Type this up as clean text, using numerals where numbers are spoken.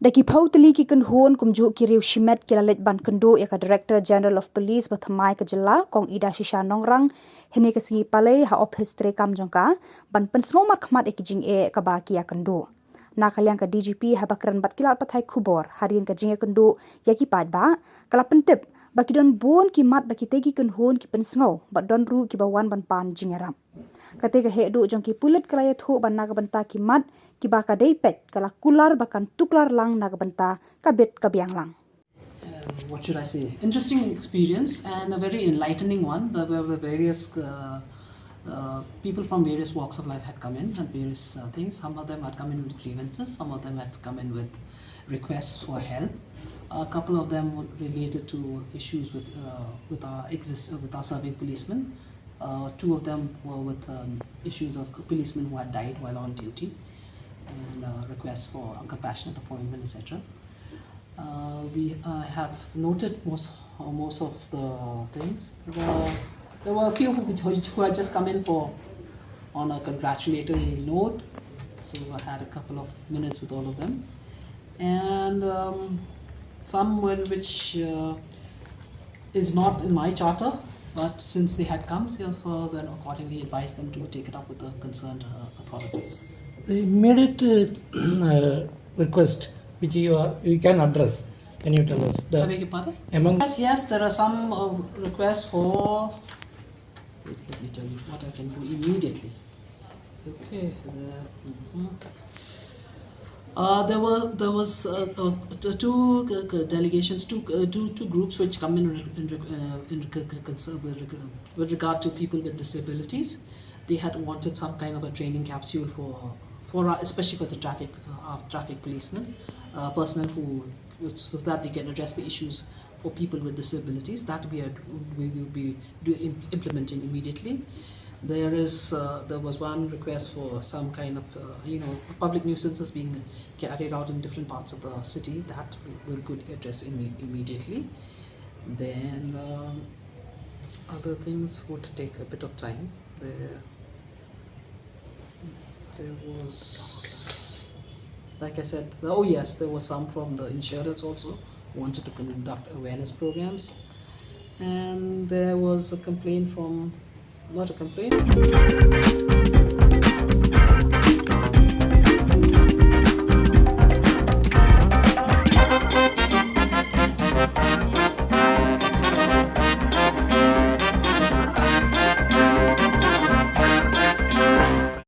Daki pautali ki Kynhun kumju ki riu shimet ki Leit ban Kynduh ya ka Director General of Police bathamai ka jela kong ida shisha nongrang hene ka singi palai ha office tre kam jongka ban Pynsngew Markhmat ki Jingeh ka ba ki ya Kynduh. Na kaliang ka DGP ha bakran bat kilat pathai Khubor harian ka Jingeh Kynduh ya ki Paidbah kala pentip baki don bon ki mat baki tegi Kynhun ki Pynsngew bat don ru ki bawan ban pan Jingeh ram. Kate ka hedu jong ki pulit kalaya thu ban naga banta ki mat ki baka dei pet kala kular bakan tuklar lang naga banta kabit kabiang lang. What should I say? Interesting experience and a very enlightening one. There were various people from various walks of life had come in and various things. Some of them had come in with grievances. Some of them had come in with requests for help. A couple of them were related to issues with our serving policemen. Two of them were with issues of policemen who had died while on duty and requests for a compassionate appointment, etc. We have noted most of the things. There were a few who had just come in on a congratulatory note, so I had a couple of minutes with all of them, and some which is not in my charter. But since they had come, so then accordingly advised them to take it up with the concerned authorities. The immediate request which you can address, can you tell us? I beg your pardon? Yes, there are some requests for. Wait, let me tell you what I can do immediately. Okay. There was two delegations, two groups which come in with regard to people with disabilities. They had wanted some kind of a training capsule for especially for the traffic policemen, personnel so that they can address the issues for people with disabilities. That we will be implementing immediately. There was one request for some kind of public nuisances being carried out in different parts of the city. That we will address immediately. Then other things would take a bit of time. There was, like I said, oh yes, there was some from the insurance also wanted to conduct awareness programs, and there was a complaint from. Not a complaint.